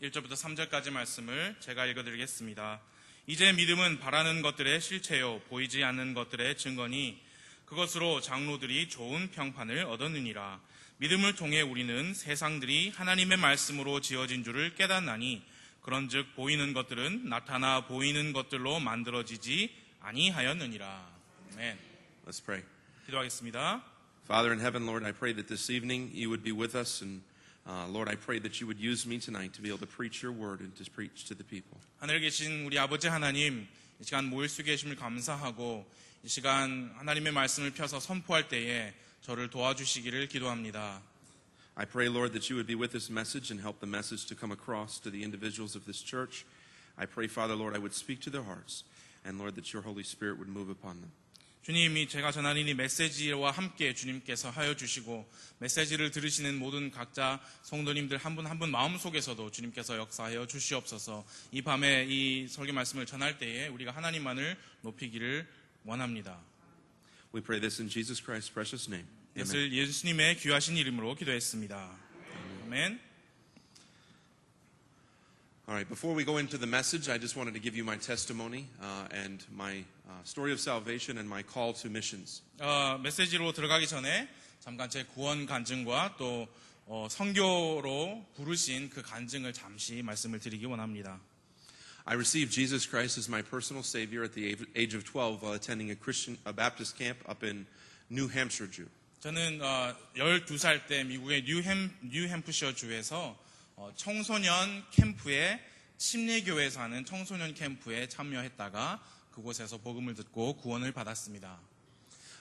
1절부터 3절까지 말씀을 제가 읽어드리겠습니다. 이제 믿음은 바라는 것들의 실체요 보이지 않는 것들의 증거니 그것으로 장로들이 좋은 평판을 얻었느니라. 믿음을 통해 우리는 세상들이 하나님의 말씀으로 지어진 줄을 깨닫나니 그런즉 보이는 것들은 나타나 보이는 것들로 만들어지지 아니하였느니라. 아멘. Let's pray. 기도하겠습니다. Father in heaven, Lord, I pray that this evening you would be with us, and Lord, I pray that you would use me tonight to be able to preach your word and to preach to the people. 하늘에 계신 우리 아버지 하나님, 이 시간 모일 수 계심을 감사하고 이 시간 하나님의 말씀을 펴서 선포할 때에 저를 도와주시기를 기도합니다. I pray, Lord, that you would be with this message and help the message to come across to the individuals of this church. I pray, Father, Lord, I would speak to their hearts, and Lord, that your Holy Spirit would move upon them. 주님이 제가 전하는 이 메시지와 함께 주님께서 하여 주시고 메시지를 들으시는 모든 각자 성도님들 한 분 한 분 마음속에서도 주님께서 역사하여 주시옵소서. 이 밤에 이 설교 말씀을 전할 때에 우리가 하나님만을 높이기를 원합니다. We pray this in Jesus Christ's precious name. 이것을 예수님의 귀하신 이름으로 기도했습니다. 아멘. All right, before we go into the message, I just wanted to give you my testimony and my story of salvation and my call to missions. 메시지로 들어가기 전에 잠깐 제 구원 간증과 또 선교로 부르신 그 간증을 잠시 말씀을 드리기 원합니다. I received Jesus Christ as my personal Savior at the age of 12 while attending a Baptist camp up in New Hampshire, Jew. 저는 12살 때 미국의 뉴햄프셔 주에서 청소년 캠프에 침례교회에서 하는 청소년 캠프에 참여했다가 그곳에서 복음을 듣고 구원을 받았습니다.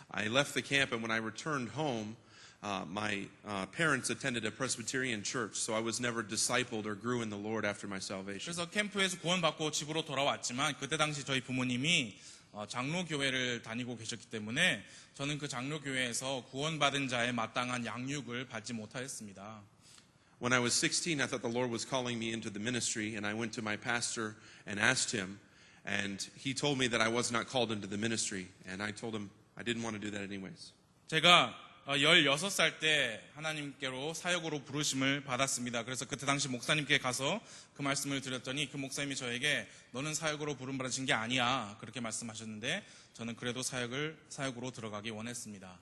I left the camp and when I returned home, my parents attended a Presbyterian church, so I was never discipled or grew in the Lord after my salvation. 그래서 캠프에서 구원받고 집으로 돌아왔지만 그때 당시 저희 부모님이 장로교회를 다니고 계셨기 때문에 저는 그 장로교회에서 구원받은 자의 마땅한 양육을 받지 못하였습니다. When I was 16, I thought the Lord was calling me into the ministry, and I went to my pastor and asked him, and he told me that I was not called into the ministry, and I told him I didn't want to do that anyways. 제가 16살 때 하나님께로 사역으로 부르심을 받았습니다. 그래서 그때 당시 목사님께 가서 그 말씀을 드렸더니 그 목사님이 저에게 너는 사역으로 부름받으신 게 아니야 그렇게 말씀하셨는데 저는 그래도 사역으로 들어가기 원했습니다.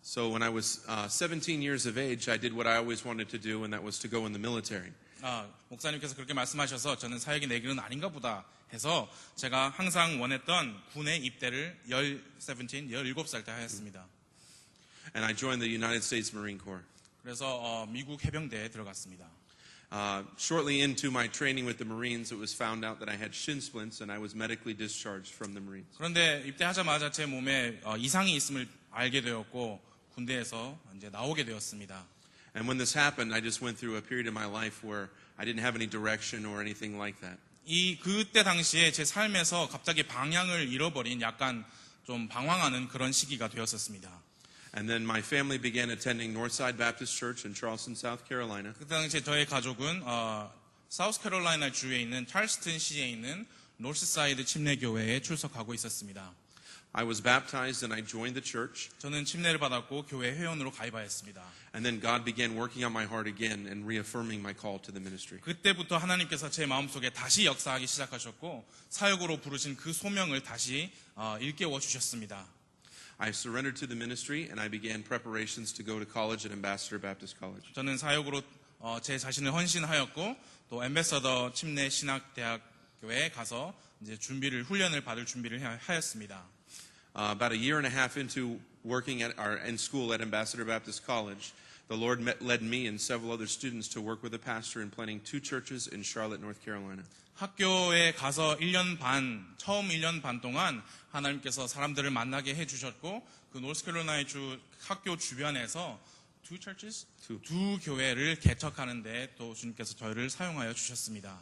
So when I was 17 years of age, I did what I always wanted to do, and that was to go in the military. 목사님께서 그렇게 말씀하셔서 저는 사역이 내 길은 아닌가 보다 해서 제가 항상 원했던 군에 입대를 17살 때 하였습니다. And I joined the United States Marine Corps. 그래서 미국 해병대에 들어갔습니다. Shortly into my training with the Marines, it was found out that I had shin splints, and I was medically discharged from the Marines. 그런데 입대하자마자 제 몸에 이상이 있음을 알게 되었고 군대에서 이제 나오게 되었습니다. And when this happened, I just went through a period of my life where I didn't have any direction or anything like that. 그때 당시에 제 삶에서 갑자기 방향을 잃어버린 약간 좀 방황하는 그런 시기가 되었었습니다. And then my family began attending Northside Baptist Church in Charleston, South Carolina. 그때 당시에 저희 가족은 사우스캐롤라이나 주에 있는 찰스턴 시에 있는 노스사이드 침례교회에 출석하고 있었습니다. I was baptized and I joined the church. 저는 침례를 받았고 교회 회원으로 가입하였습니다. And then God began working on my heart again and reaffirming my call to the ministry. 그때부터 하나님께서 제 마음속에 다시 역사하기 시작하셨고 사역으로 부르신 그 소명을 다시 일깨워 주셨습니다. I surrendered to the ministry and I began preparations to go to college at Ambassador Baptist College. 저는 사역으로 제 자신을 헌신하였고 또 앰베서더 침례 신학대학교에 가서 이제 훈련을 받을 준비를 하였습니다. About a year and a half into working in school at Ambassador Baptist College, the Lord led me and several other students to work with a pastor in planting 2 churches in Charlotte, North Carolina. 학교에 가서 처음 1년 반 동안 하나님께서 사람들을 만나게 해주셨고 그 노스캐롤라이나 주 학교 주변에서 2 churches? 2 교회를 개척하는데 또 주님께서 저희를 사용하여 주셨습니다.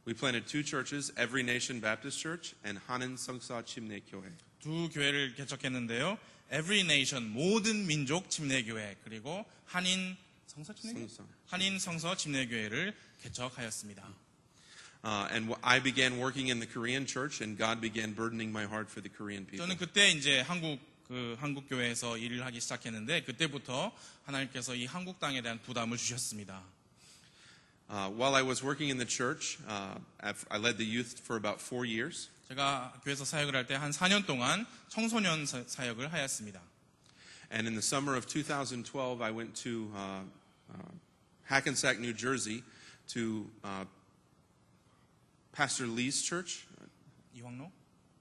We planted 2 churches, Every Nation Baptist Church and Hanin Seongsa Chimne Kyoe. 2 교회를 개척했는데요. Every Nation 모든 민족 침례교회 그리고 한인 성서 침례교회를 개척하였습니다. And I began working in the Korean church, and God began burdening my heart for the Korean people. 저는 그때 이제 한국 교회에서 일을 하기 시작했는데 그때부터 하나님께서 이 한국 땅에 대한 부담을 주셨습니다. While I was working in the church, I led the youth for about 4 years. 제가 교회에서 사역을 할 때 한 4년 동안 청소년 사역을 하였습니다. And in the summer of 2012, I went to Hackensack, New Jersey, to Pastor Lee's church. 이황로?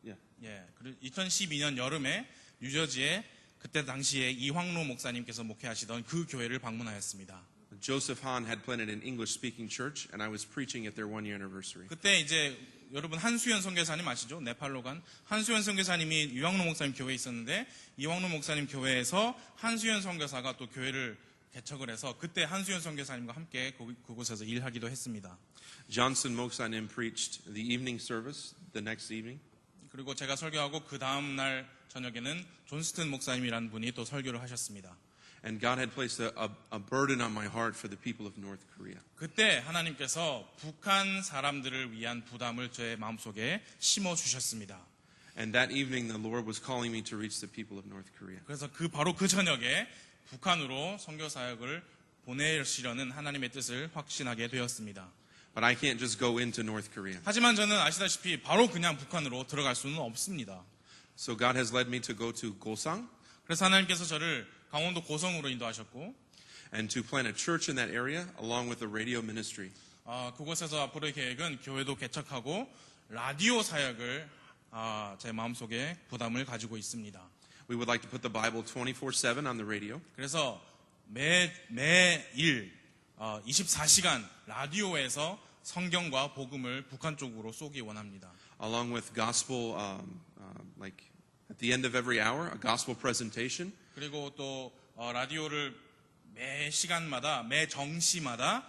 Yeah. 예. 그리고 2012년 여름에 뉴저지에 그때 당시에 이황로 목사님께서 목회하시던 그 교회를 방문하였습니다. Joseph Hahn had planted an English-speaking church, and I was preaching at their one-year anniversary. 그때 이제 여러분 한수연 선교사님 아시죠? 네팔로 간 한수연 선교사님이 이황로 목사님 교회에 있었는데 이황로 목사님 교회에서 한수연 선교사가 또 교회를 개척을 해서 그때 한수연 선교사님과 함께 그곳에서 일하기도 했습니다. Johnson Moksanim preached the evening service the next evening. 그리고 제가 설교하고 그 다음 날 저녁에는 존스튼 목사님이라는 분이 또 설교를 하셨습니다. And God had placed a burden on my heart for the people of North Korea. 그때 하나님께서 북한 사람들을 위한 부담을 제 마음속에 심어 주셨습니다. And that evening, the Lord was calling me to reach the people of North Korea. 그래서 바로 그 저녁에 북한으로 선교 사역을 보내시려는 하나님의 뜻을 확신하게 되었습니다. But I can't just go into North Korea. 하지만 저는 아시다시피 바로 그냥 북한으로 들어갈 수는 없습니다. So God has led me to go to Gosang 그래서 하나님께서 저를 강원도 고성으로 인도하셨고 and to plant a church in that area along with a radio ministry. 그곳에서 앞으로의 계획은 교회도 개척하고 라디오 사역을 제 마음속에 부담을 가지고 있습니다. We would like to put the Bible 24/7 on the radio. 그래서 매일 24시간 라디오에서 성경과 복음을 북한 쪽으로 쏘기 원합니다. Along with gospel, like at the end of every hour, a gospel presentation. 그리고 또 라디오를 매 시간마다 매 정시마다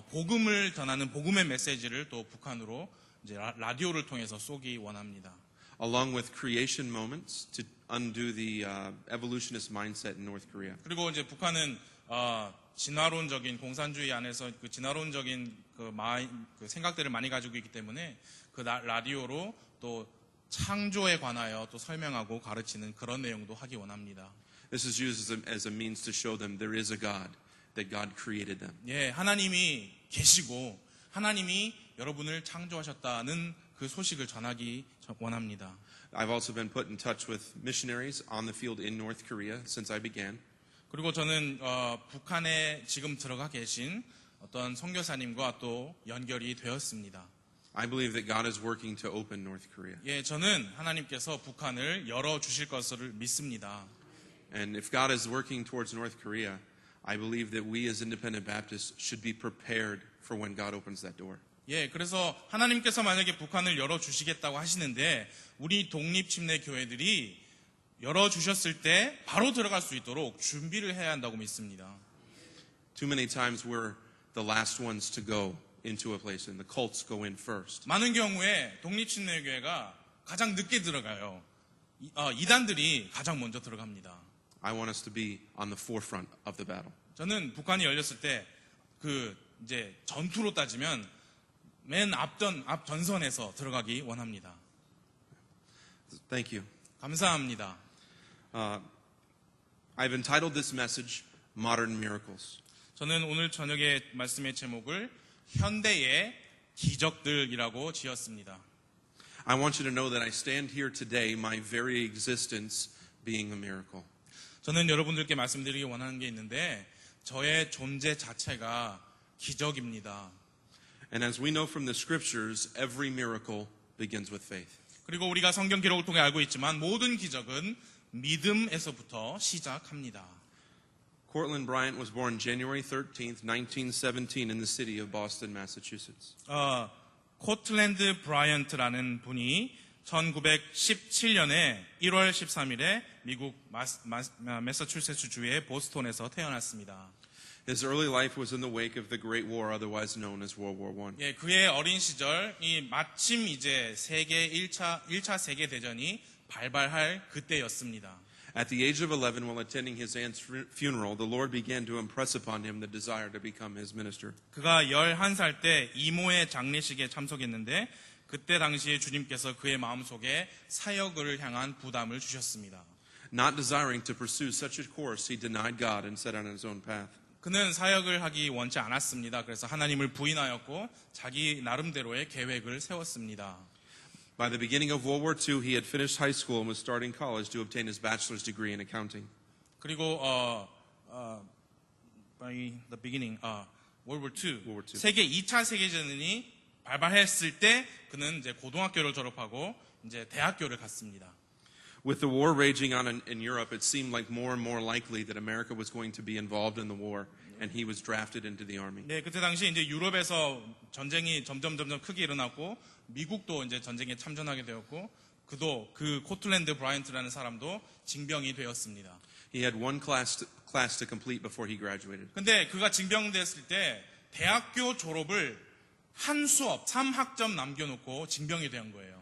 복음을 전하는 복음의 메시지를 또 북한으로 이제 라디오를 통해서 쏘기 원합니다. Along with creation moments to undo the evolutionist mindset in North Korea. 그리고 이제 북한은 진화론적인 공산주의 안에서 그 진화론적인 그 생각들을 많이 가지고 있기 때문에 그 라디오로 또 창조에 관하여 또 설명하고 가르치는 그런 내용도 하기 원합니다. This is used as a means to show them there is a God, that God created them. 예, 하나님이 계시고 하나님이 여러분을 창조하셨다는 그 소식을 전하기 원합니다. I've also been put in touch with missionaries on the field in North Korea since I began. 그리고 저는 북한에 지금 들어가 계신 어떤 선교사님과 또 연결이 되었습니다. I believe that God is working to open North Korea. 예, 저는 하나님께서 북한을 열어 주실 것을 믿습니다. And if God is working towards North Korea, I believe that we as independent Baptists should be prepared for when God opens that door. 예, 그래서 하나님께서 만약에 북한을 열어 주시겠다고 하시는데 우리 독립침례 교회들이 열어 주셨을 때 바로 들어갈 수 있도록 준비를 해야 한다고 믿습니다. Too many times we're the last ones to go into a place and the cults go in first. 많은 경우에 독립침례 교회가 가장 늦게 들어가요. 이단들이 가장 먼저 들어갑니다. I want us to be on the forefront of the battle. 저는 북한이 열렸을 때 이제 전투로 따지면 맨 앞 전선에서 들어가기 원합니다. Thank you. 감사합니다. I've entitled this message Modern Miracles. 저는 오늘 저녁의 말씀의 제목을 현대의 기적들이라고 지었습니다. I want you to know that I stand here today, my very existence being a miracle. 저는 여러분들께 말씀드리기 원하는 게 있는데 저의 존재 자체가 기적입니다. And as we know from the scriptures, every miracle begins with faith. 그리고 우리가 성경 기록을 통해 알고 있지만 모든 기적은 믿음에서부터 시작합니다. Cortland Bryant was born January 13th, 1917 in the city of Boston, Massachusetts. 코틀랜드 브라이언트라는 분이 1917년에 1월 13일에 미국 매사추세츠 주의 보스턴에서 태어났습니다. His early life was in the wake of the Great War, otherwise known as World War I. 예, 그의 어린 시절이 마침 이제 1차 세계 대전이 발발할 그때였습니다. At the age of 11, while attending his aunt's funeral, the Lord began to impress upon him the desire to become his minister. 그가 11살 때 이모의 장례식에 참석했는데 그때 당시에 주님께서 그의 마음속에 사역을 향한 부담을 주셨습니다. Not desiring to pursue such a course, he denied God and set on his own path. 그는 사역을 하기 원치 않았습니다. 그래서 하나님을 부인하였고 자기 나름대로의 계획을 세웠습니다. By the beginning of World War II, he had finished high school and was starting college to obtain his bachelor's degree in accounting. 그리고 by the beginning, World War II, World War II. 세계 2차 세계대전이 발발했을 때 그는 이제 고등학교를 졸업하고 이제 대학교를 갔습니다. With the war raging on in Europe, it seemed like more and more likely that America was going to be involved in the war, and he was drafted into the army. 네, 그때 당시 이제 유럽에서 전쟁이 점점 크게 일어났고 미국도 이제 전쟁에 참전하게 되었고 그도 그 코틀랜드 브라이언트라는 사람도 징병이 되었습니다. He had one class to complete before he graduated. 근데 그가 징병됐을 때 대학교 졸업을 한 수업 3학점 남겨놓고 징병이 된 거예요.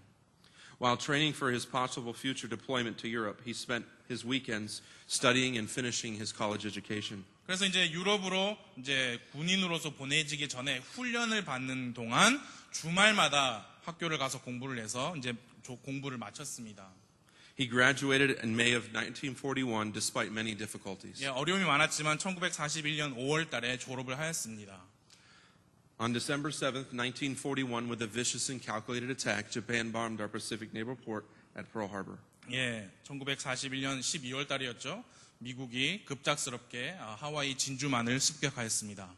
While training for his possible future deployment to Europe, he spent his weekends studying and finishing his college education. 그래서 이제 유럽으로 이제 군인으로서 보내지기 전에 훈련을 받는 동안 주말마다 학교를 가서 공부를 해서 이제 공부를 마쳤습니다. He graduated in May of 1941 despite many difficulties. 예, 어려움이 많았지만 1941년 5월 달에 졸업을 하였습니다. On December 7th, 1941, with a vicious and calculated attack, Japan bombed our Pacific naval port at Pearl Harbor. 예, 1941년 12월 달이었죠. 미국이 급작스럽게 하와이 진주만을 습격하였습니다.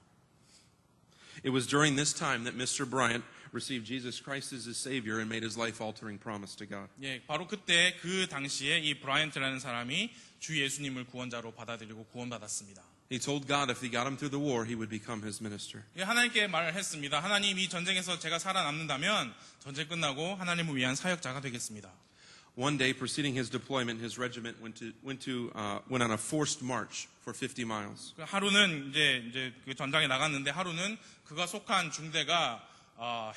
It was during this time that Mr. Bryant received Jesus Christ as his Savior and made his life-altering promise to God. 예, 바로 그때 그 당시에 이 브라이언트라는 사람이 주 예수님을 구원자로 받아들이고 구원받았습니다. He told God if he got him through the war, he would become his minister. 예, 하나님께 말을 했습니다. 하나님 이 전쟁에서 제가 살아남는다면 전쟁 끝나고 하나님을 위한 사역자가 되겠습니다. One day, preceding his deployment, his regiment went on a forced march for 50 miles. 하루는 이제 그 전장에 나갔는데 하루는 그가 속한 중대가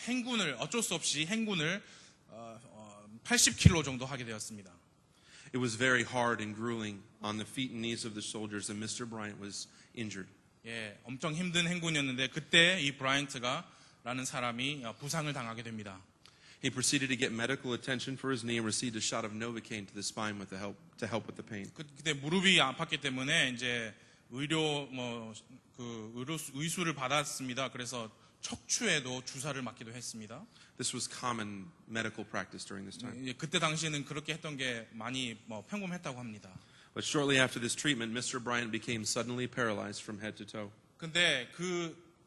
행군을 어쩔 수 없이 행군을 80km 정도 하게 되었습니다. It was very hard and grueling on the feet and knees of the soldiers, and Mr. Bryant was injured. 예, 엄청 힘든 행군이었는데 그때 이 브라이언트가라는 사람이 부상을 당하게 됩니다. He proceeded to get medical attention for his knee and received a shot of Novocaine to the spine to help with the pain. 그때 무릎이 아팠기 때문에 이제 의수를 받았습니다. 그래서 척추에도 주사를 맞기도 했습니다. This was common medical practice during this time. 예, 그때 당시에는 그렇게 했던 게 많이 평범했다고 합니다. But shortly after this treatment, Mr. Bryant became suddenly paralyzed from head to toe. 근데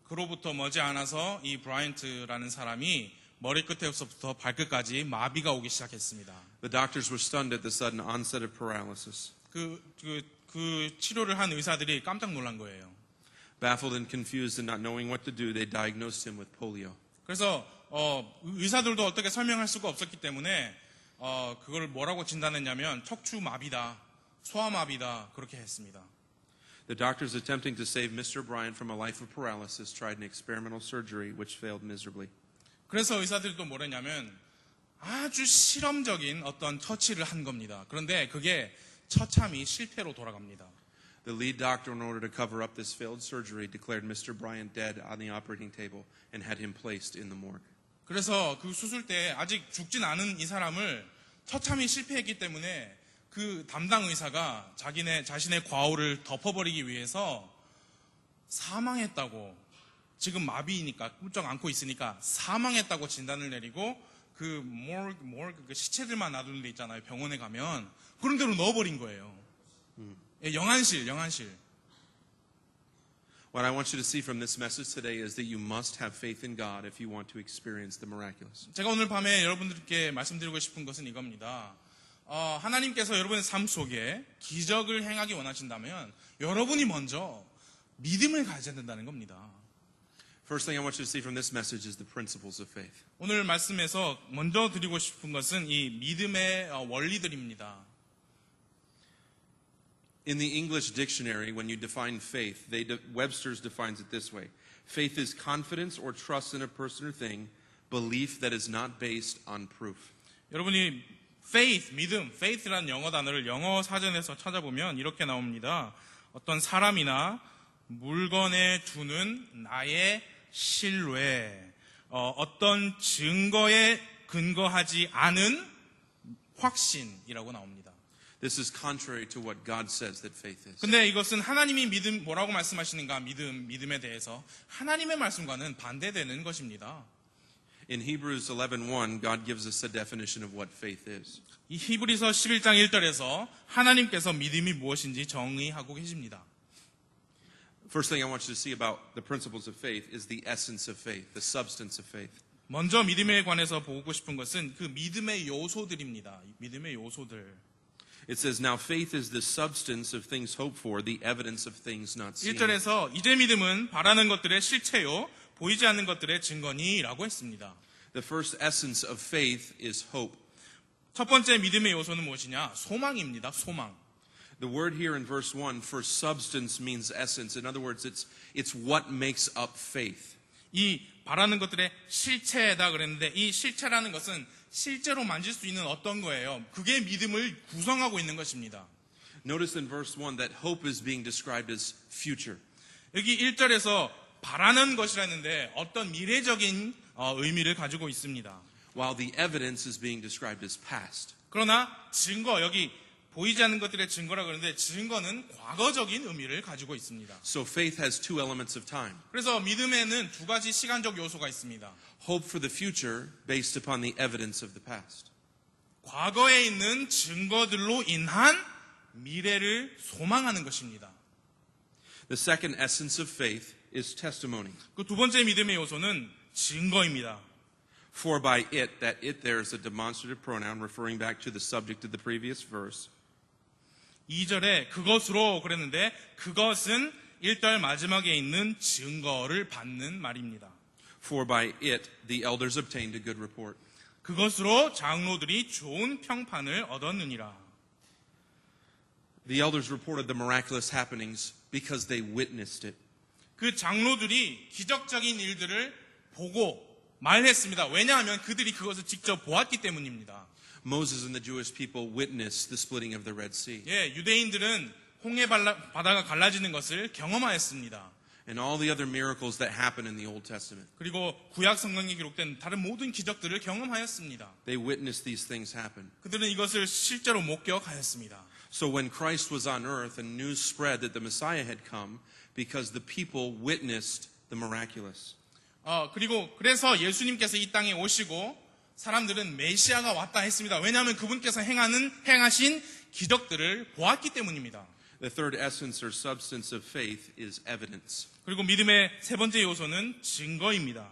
그로부터 머지않아서 이 브라이언트라는 사람이 머리끝에서부터 발끝까지 마비가 오기 시작했습니다. The doctors were stunned at the sudden onset of paralysis. 그 치료를 한 의사들이 깜짝 놀란 거예요. Baffled and confused and not knowing what to do, they diagnosed him with polio. 그래서 의사들도 어떻게 설명할 수가 없었기 때문에 그걸 뭐라고 진단했냐면 척추마비다, 소아마비다 그렇게 했습니다. The doctors attempting to save Mr. Bryant from a life of paralysis tried an experimental surgery which failed miserably. 그래서 의사들이 또 뭐랬냐면 아주 실험적인 어떤 처치를 한 겁니다. 그런데 그게 처참히 실패로 돌아갑니다. The lead doctor, in order to cover up this failed surgery, declared Mr. Bryant dead on the operating table and had him placed in the morgue. 그래서 그 수술 때 아직 죽진 않은 이 사람을 처참히 실패했기 때문에 그 담당 의사가 자신의 과오를 덮어버리기 위해서 사망했다고, 지금 마비니까 꿀쩍 안고 있으니까 사망했다고 진단을 내리고 그 모르그 시체들만 놔두는 데 있잖아요. 병원에 가면 그런 데로 넣어버린 거예요. 예, 영안실. What I want you to see from this message today is that you must have faith in God if you want to experience the miraculous. 제가 오늘 밤에 여러분들께 말씀드리고 싶은 것은 이겁니다. 하나님께서 여러분의 삶 속에 기적을 행하기 원하신다면 여러분이 먼저 믿음을 가져야 된다는 겁니다. First thing I want you to see from this message is the principles of faith. 오늘 말씀에서 먼저 드리고 싶은 것은 이 믿음의 원리들입니다. In the English dictionary, when you define faith, Webster's defines it this way. Faith is confidence or trust in a person or thing, belief that is not based on proof. 여러분이 faith, 믿음, faith라는 영어 단어를 영어 사전에서 찾아보면 이렇게 나옵니다. 어떤 사람이나 물건에 두는 나의 신뢰, 어떤 증거에 근거하지 않은 확신이라고 나옵니다. This is contrary to what God says that faith is. 근데 이것은 하나님이 뭐라고 말씀하시는가 믿음에 대해서 하나님의 말씀과는 반대되는 것입니다. In Hebrews 11:1, God gives us a definition of what faith is. 이 히브리서 11장 1절에서 하나님께서 믿음이 무엇인지 정의하고 계십니다. First thing I want you to see about the principles of faith is the essence of faith, the substance of faith. 먼저 믿음에 관해서 보고 싶은 것은 그 믿음의 요소들입니다. 믿음의 요소들. It says, now faith is the substance of things hoped for, the evidence of things not seen. 1절에서 이제 믿음은 바라는 것들의 실체요 보이지 않는 것들의 증거니라고 했습니다. The first essence of faith is hope. 첫 번째 믿음의 요소는 무엇이냐? 소망입니다. 소망. The word here in verse 1 for substance means essence. In other words, it's what makes up faith. 이 바라는 것들의 실체다 그랬는데 이 실체라는 것은 실제로 만질 수 있는 어떤 거예요. 그게 믿음을 구성하고 있는 것입니다. Notice in verse 1 that hope is being described as future. 여기 1절에서 바라는 것이라 했는데 어떤 미래적인 의미를 가지고 있습니다. While the evidence is being described as past. 그러나 증거, 여기 보이지 않는 것들의 증거라 그러는데 증거는 과거적인 의미를 가지고 있습니다. So faith has two elements of time. 그래서 믿음에는 두 가지 시간적 요소가 있습니다. Hope for the future based upon the evidence of the past. 과거에 있는 증거들로 인한 미래를 소망하는 것입니다. The second essence of faith is testimony. 그 두 번째 믿음의 요소는 증거입니다. For by it, that it there is a demonstrative pronoun referring back to the subject of the previous verse. 2절에 그것으로 그랬는데 그것은 1절 마지막에 있는 증거를 받는 말입니다. For by it the elders obtained a good report. 그것으로 장로들이 좋은 평판을 얻었느니라. The elders reported the miraculous happenings because they witnessed it. 그 장로들이 기적적인 일들을 보고 말했습니다. 왜냐하면 그들이 그것을 직접 보았기 때문입니다. Moses and the Jewish people witnessed the splitting of the Red Sea. 예, 유대인들은 홍해 바다가 갈라지는 것을 경험하였습니다. And all the other miracles that happen in the Old Testament. 그리고 구약 성경에 기록된 다른 모든 기적들을 경험하였습니다. They witnessed these things happen. 그들은 이것을 실제로 목격하였습니다. So when Christ was on earth and news spread that the Messiah had come because the people witnessed the miraculous. 그래서 예수님께서 이 땅에 오시고 사람들은 메시아가 왔다 했습니다. 왜냐하면 그분께서 행하신 기적들을 보았기 때문입니다. The third essence or substance of faith is evidence. 그리고 믿음의 세 번째 요소는 증거입니다.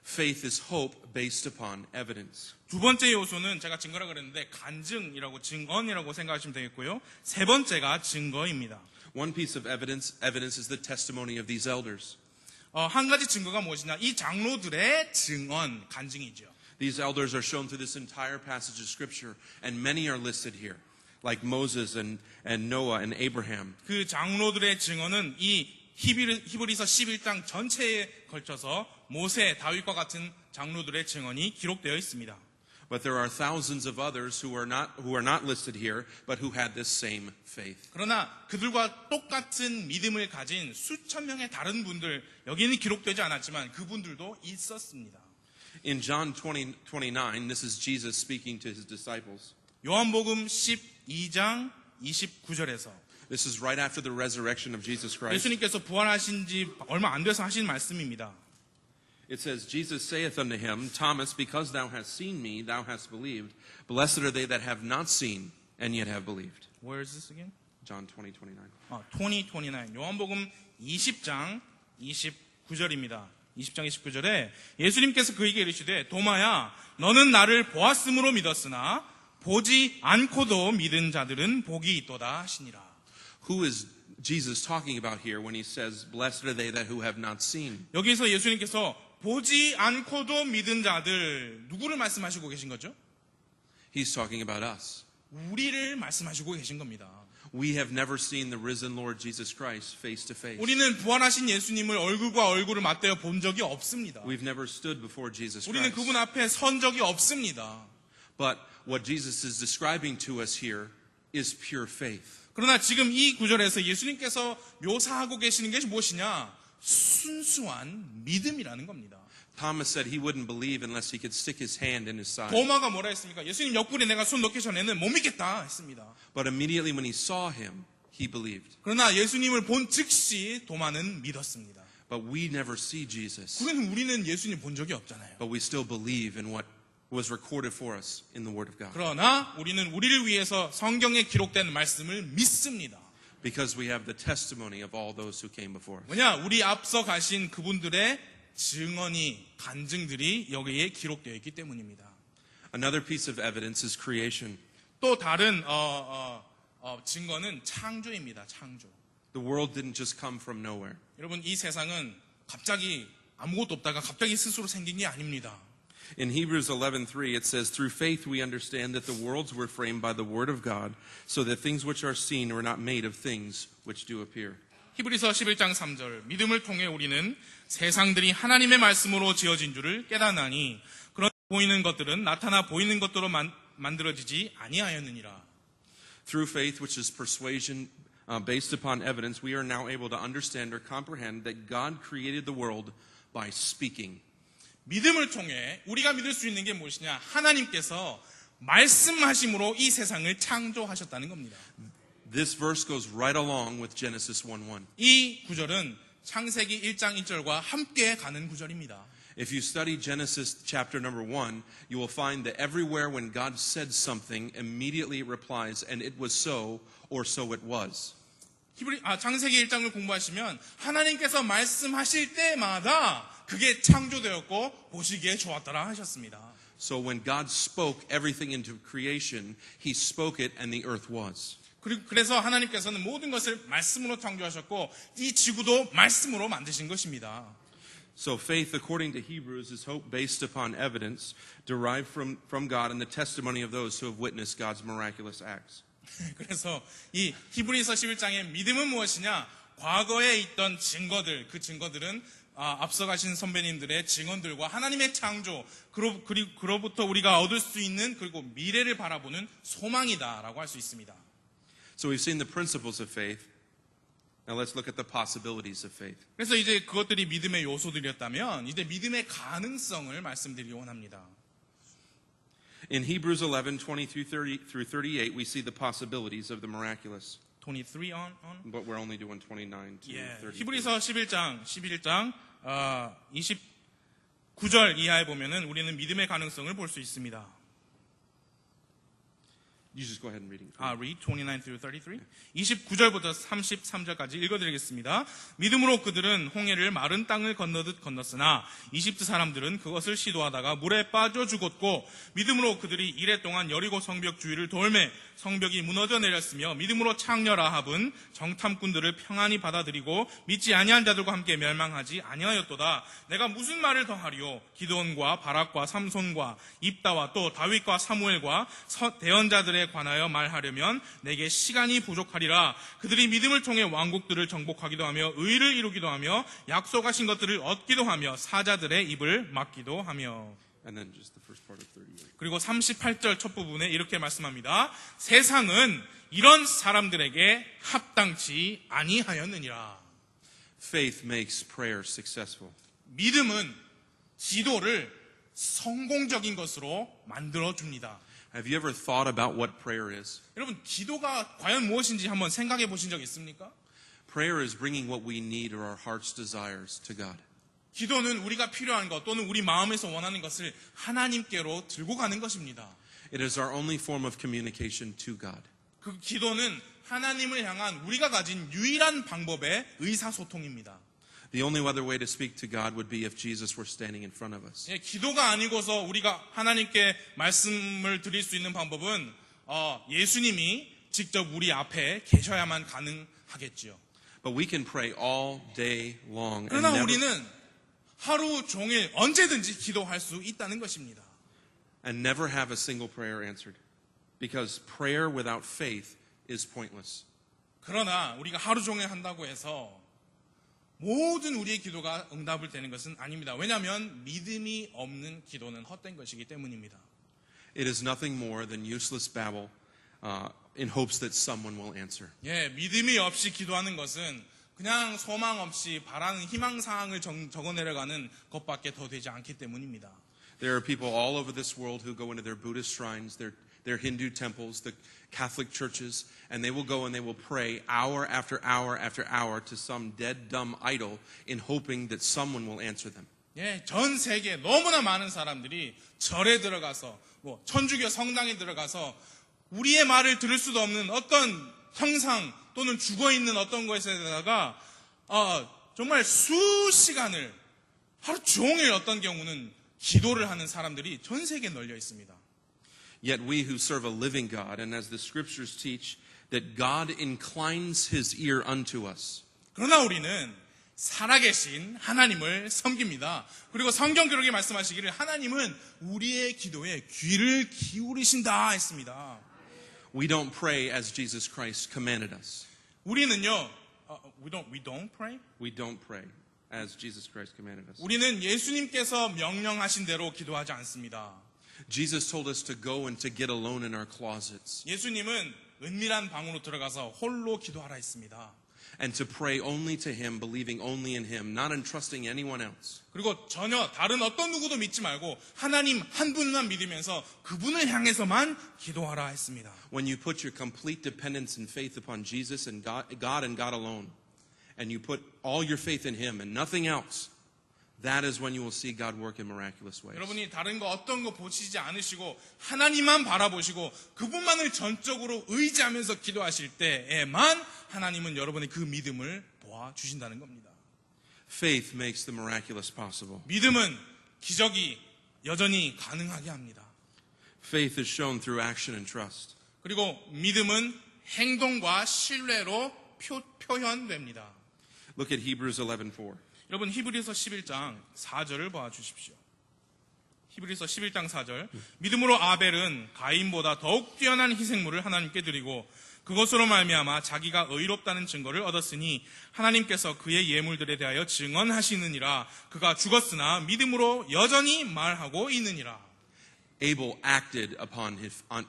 Faith is hope based upon evidence. 두 번째 요소는 제가 증거라고 그랬는데 간증이라고 증언이라고 생각하시면 되겠고요. 세 번째가 증거입니다. One piece of evidence is the testimony of these elders. 한 가지 증거가 무엇이냐? 이 장로들의 증언, 간증이죠. These elders are shown through this entire passage of Scripture, and many are listed here, like Moses and Noah and Abraham. 그 장로들의 증언은 이 히브리서 11장 전체에 걸쳐서 모세, 다윗과 같은 장로들의 증언이 기록되어 있습니다. But there are thousands of others who are not listed here, but who had this same faith. 그러나 그들과 똑같은 믿음을 가진 수천 명의 다른 분들, 여기는 기록되지 않았지만 그분들도 있었습니다. In John 20:29, this is Jesus speaking to his disciples. 요한복음 12장 29절에서 This is right after the resurrection of Jesus Christ. 예수님께서 부활하신 지 얼마 안 돼서 하신 말씀입니다. It says, Jesus saith unto him, Thomas, because thou hast seen me, thou hast believed. Blessed are they that have not seen, and yet have believed. Where is this again? John 20:29. 29. 요한복음 20장 29절입니다. 20장 29절에 예수님께서 그에게 이르시되 도마야 너는 나를 보았으므로 믿었으나 보지 않고도 믿은 자들은 복이 있도다 하시니라. Who is Jesus talking about here when he says, Blessed are they that who have not seen? 여기서 예수님께서 보지 않고도 믿은 자들 누구를 말씀하시고 계신 거죠? He's talking about us. 우리를 말씀하시고 계신 겁니다. We have never seen the risen Lord Jesus Christ face to face. 우리는 부활하신 예수님을 얼굴과 얼굴을 맞대어 본 적이 없습니다. We've never stood before Jesus 우리는 Christ. 그분 앞에 선 적이 없습니다. But what Jesus is describing to us here is pure faith. 그러나 지금 이 구절에서 예수님께서 묘사하고 계시는 것이 무엇이냐? 순수한 믿음이라는 겁니다. Thomas said he wouldn't believe unless he could stick his hand in his side. 도마가 뭐라 했습니까? 예수님 옆구리에 내가 손 넣기 전에는 못 믿겠다 했습니다. But immediately when he saw him, he believed. 그러나 예수님을 본 즉시 도마는 믿었습니다. But we never see Jesus. 그러니 우리는 예수님 본 적이 없잖아요. But we still believe in what was recorded for us in the Word of God. 그러나 우리는 우리를 위해서 성경에 기록된 말씀을 믿습니다. Because we have the testimony of all those who came before us. 뭐냐? 우리 앞서 가신 그분들의 증언이, 간증들이 여기에 기록되어 있기 때문입니다. Another piece of evidence is creation. 또 다른 증거는 창조입니다. 창조. The world didn't just come from nowhere. 여러분, 이 세상은 갑자기 아무것도 없다가 갑자기 스스로 생긴 게 아닙니다. In Hebrews 11:3 it says, "Through faith we understand that the worlds were framed by the word of God, so that things which are seen were not made of things which do appear." 히브리서 11장 3절, 믿음을 통해 우리는 세상들이 하나님의 말씀으로 지어진 줄을 깨닫나니 그런 보이는 것들은 나타나 보이는 것들로 만들어지지 아니하였느니라. Through faith, which is persuasion based upon evidence, we are now able to understand or comprehend that God created the world by speaking. 믿음을 통해 우리가 믿을 수 있는 게 무엇이냐? 하나님께서 말씀하심으로 이 세상을 창조하셨다는 겁니다. This verse goes right along with Genesis 1:1. 이 구절은 창세기 1장 1절과 함께 가는 구절입니다. If you study Genesis chapter number 1, you will find that everywhere when God said something, immediately it replies, and it was so, or so it was. 창세기 1장을 공부하시면 하나님께서 말씀하실 때마다 그게 창조되었고 보시기에 좋았더라 하셨습니다. So when God spoke everything into creation, He spoke it and the earth was. 그래서 하나님께서는 모든 것을 말씀으로 창조하셨고 이 지구도 말씀으로 만드신 것입니다. So faith, according to Hebrews, is hope based upon evidence derived from God and the testimony of those who have witnessed God's miraculous acts. 그래서 이 히브리서 11장의 믿음은 무엇이냐? 과거에 있던 증거들, 그 증거들은 앞서 가신 선배님들의 증언들과 하나님의 창조, 그로부터 우리가 얻을 수 있는 그리고 미래를 바라보는 소망이다라고 할 수 있습니다. So we've seen the principles of faith. Now let's look at the possibilities of faith. 그래서 이제 그것들이 믿음의 요소들이었다면 이제 믿음의 가능성을 말씀드리기 원합니다. In Hebrews 11:20 through 38, we see the possibilities of the miraculous. 23 on? But we're only doing 29 to 30. 히브리서 11장 29절 이하에 보면은 우리는 믿음의 가능성을 볼 수 있습니다. You just go ahead and read it. read 29 through 33. 29절부터 33절까지 읽어드리겠습니다. 믿음으로 그들은 홍해를 마른 땅을 건너듯 건넜으나 이집트 사람들은 그것을 시도하다가 물에 빠져 죽었고 믿음으로 그들이 이레 동안 여리고 성벽 주위를 돌매 성벽이 무너져 내렸으며 믿음으로 창녀 라합은 정탐꾼들을 평안히 받아들이고 믿지 아니한 자들과 함께 멸망하지 아니하였도다. 내가 무슨 말을 더하리요? 기드온과 바락과 삼손과 입다와 또 다윗과 사무엘과 대언자들의 관하여 말하려면 내게 시간이 부족하리라. 그들이 믿음을 통해 왕국들을 정복하기도 하며 의를 이루기도 하며 약속하신 것들을 얻기도 하며 사자들의 입을 막기도 하며. And then just the first part of 38. 그리고 38절 첫 부분에 이렇게 말씀합니다. 세상은 이런 사람들에게 합당치 아니하였느니라. Faith makes prayer successful. 믿음은 기도를 성공적인 것으로 만들어줍니다. Have you ever thought about what prayer is? 여러분, 기도가 과연 무엇인지 한번 생각해 보신 적 있습니까? Prayer is bringing what we need or our heart's desires to God. 기도는 우리가 필요한 것 또는 우리 마음에서 원하는 것을 하나님께로 들고 가는 것입니다. It is our only form of communication to God. 그 기도는 하나님을 향한 우리가 가진 유일한 방법의 의사소통입니다. The only other way to speak to God would be if Jesus were standing in front of us. 기도가 아니고서 우리가 하나님께 말씀을 드릴 수 있는 방법은 예수님이 직접 우리 앞에 계셔야만 가능하겠지요. But we can pray all day long and 그러나 never, 우리는 하루 종일 언제든지 기도할 수 있다는 것입니다. and never have a single prayer answered. Because prayer without faith is pointless. 그러나 우리가 하루 종일 한다고 해서 모든 우리의 기도가 응답을 되는 것은 아닙니다. 왜냐하면 믿음이 없는 기도는 헛된 것이기 때문입니다. It is nothing more than useless babble in hopes that someone will answer. 믿음이 없이 기도하는 것은 그냥 소망 없이 바라는 희망사항을 적어내려가는 것밖에 더 되지 않기 때문입니다. There are people all over this world who go into their Buddhist shrines, their Hindu temples, the Catholic churches, and they will go and they will pray hour after hour after hour to some dead, dumb idol in hoping that someone will answer them. 예, 전 세계 너무나 많은 사람들이 절에 들어가서 천주교 성당에 들어가서 우리의 말을 들을 수도 없는 어떤 형상 또는 죽어있는 어떤 것에다가 정말 수시간을 하루 종일 어떤 경우는 기도를 하는 사람들이 전 세계에 널려 있습니다. Yet we who serve a living God, and as the scriptures teach, that God inclines his ear unto us. 그러나 우리는 살아계신 하나님을 섬깁니다. 그리고 성경 기록에 말씀하시기를 하나님은 우리의 기도에 귀를 기울이신다 했습니다. We don't pray as Jesus Christ commanded us. 우리는요, we don't pray? We don't pray as Jesus Christ commanded us. 우리는 예수님께서 명령하신 대로 기도하지 않습니다. Jesus told us to go and to get alone in our closets 예수님은 은밀한 방으로 들어가서 홀로 기도하라 했습니다. and to pray only to him, believing only in him, not entrusting anyone else. 그리고 전혀 다른 어떤 누구도 믿지 말고 하나님 한 분만 믿으면서 그분을 향해서만 기도하라 했습니다. When you put your complete dependence and faith upon Jesus and God and God alone, and you put all your faith in him and nothing else, that is when you will see God work in miraculous ways. 여러분이 다른 거 어떤 거 보시지 않으시고 하나님만 바라보시고 그분만을 전적으로 의지하면서 기도하실 때에만 하나님은 여러분의 그 믿음을 도와주신다는 겁니다. Faith makes the miraculous possible. 믿음은 기적이 여전히 가능하게 합니다. Faith is shown through action and trust. 그리고 믿음은 행동과 신뢰로 표현됩니다. Look at Hebrews 11:4. 여러분 히브리서 11장 4절을 봐주십시오. 히브리서 11장 4절 믿음으로 아벨은 가인보다 더욱 뛰어난 희생물을 하나님께 드리고 그것으로 말미암아 자기가 의롭다는 증거를 얻었으니 하나님께서 그의 예물들에 대하여 증언하시느니라. 그가 죽었으나 믿음으로 여전히 말하고 있느니라. Abel acted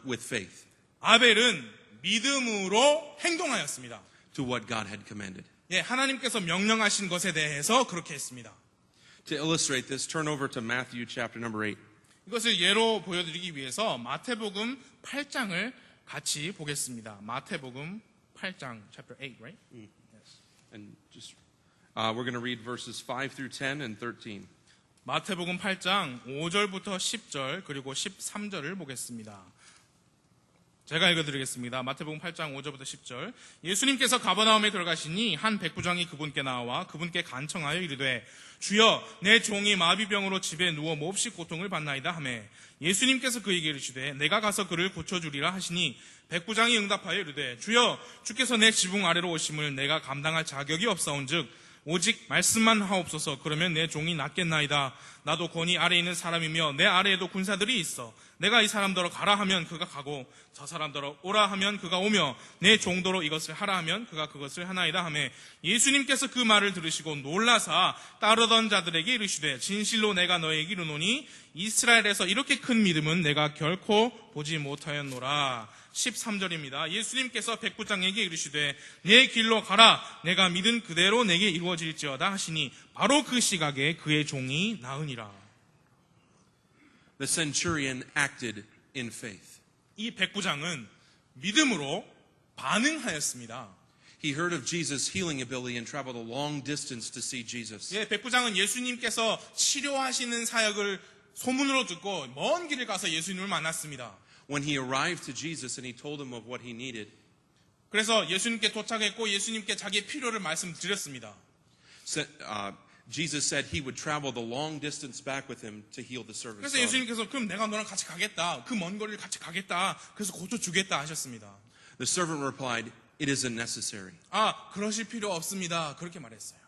with faith 아벨은 믿음으로 행동하였습니다. to what God had commanded. 예, 하나님께서 명령하신 것에 대해서 그렇게 했습니다. To illustrate this, turn over to Matthew chapter number 8. 이것을 예로 보여드리기 위해서 마태복음 8장을 같이 보겠습니다. 마태복음 8장, chapter 8, right? Yes. And just we're going to read verses 5 through 10 and 13. 마태복음 8장 5절부터 10절 그리고 13절을 보겠습니다. 제가 읽어드리겠습니다. 마태복음 8장 5절부터 10절. 예수님께서 가버나움에 들어가시니 한 백부장이 그분께 나와 그분께 간청하여 이르되 주여 내 종이 마비병으로 집에 누워 몹시 고통을 받나이다 하매 예수님께서 그에게 이르시되 내가 가서 그를 고쳐주리라 하시니 백부장이 응답하여 이르되 주여 주께서 내 지붕 아래로 오심을 내가 감당할 자격이 없사온즉 오직 말씀만 하옵소서. 그러면 내 종이 낫겠나이다. 나도 권위 아래에 있는 사람이며 내 아래에도 군사들이 있어. 내가 이 사람더러 가라 하면 그가 가고 저 사람더러 오라 하면 그가 오며 내 종도로 이것을 하라 하면 그가 그것을 하나이다 하며 예수님께서 그 말을 들으시고 놀라사 따르던 자들에게 이르시되 진실로 내가 너에게 이르노니 이스라엘에서 이렇게 큰 믿음은 내가 결코 보지 못하였노라. 13절입니다. 예수님께서 백부장에게 이르시되 내 길로 가라. 내가 믿은 그대로 내게 이루어질지어다 하시니 바로 그 시각에 그의 종이 나으니라. The centurion acted in faith. 이 백부장은 믿음으로 반응하였습니다. He heard of Jesus' healing ability and traveled a long distance to see Jesus. 예, 백부장은 예수님께서 치료하시는 사역을 소문으로 듣고 먼 길을 가서 예수님을 만났습니다. When he arrived to Jesus and he told him of what he needed, 그래서 예수님께 도착했고 예수님께 자기의 필요를 말씀드렸습니다. Jesus said he would travel the long distance back with him to heal the servant's 그래서 daughter. 예수님께서 그럼 내가 너랑 같이 가겠다. 그 먼 거리를 같이 가겠다. 그래서 고쳐주겠다 하셨습니다. The servant replied, "It isn't necessary." 그러실 필요 없습니다. 그렇게 말했어요.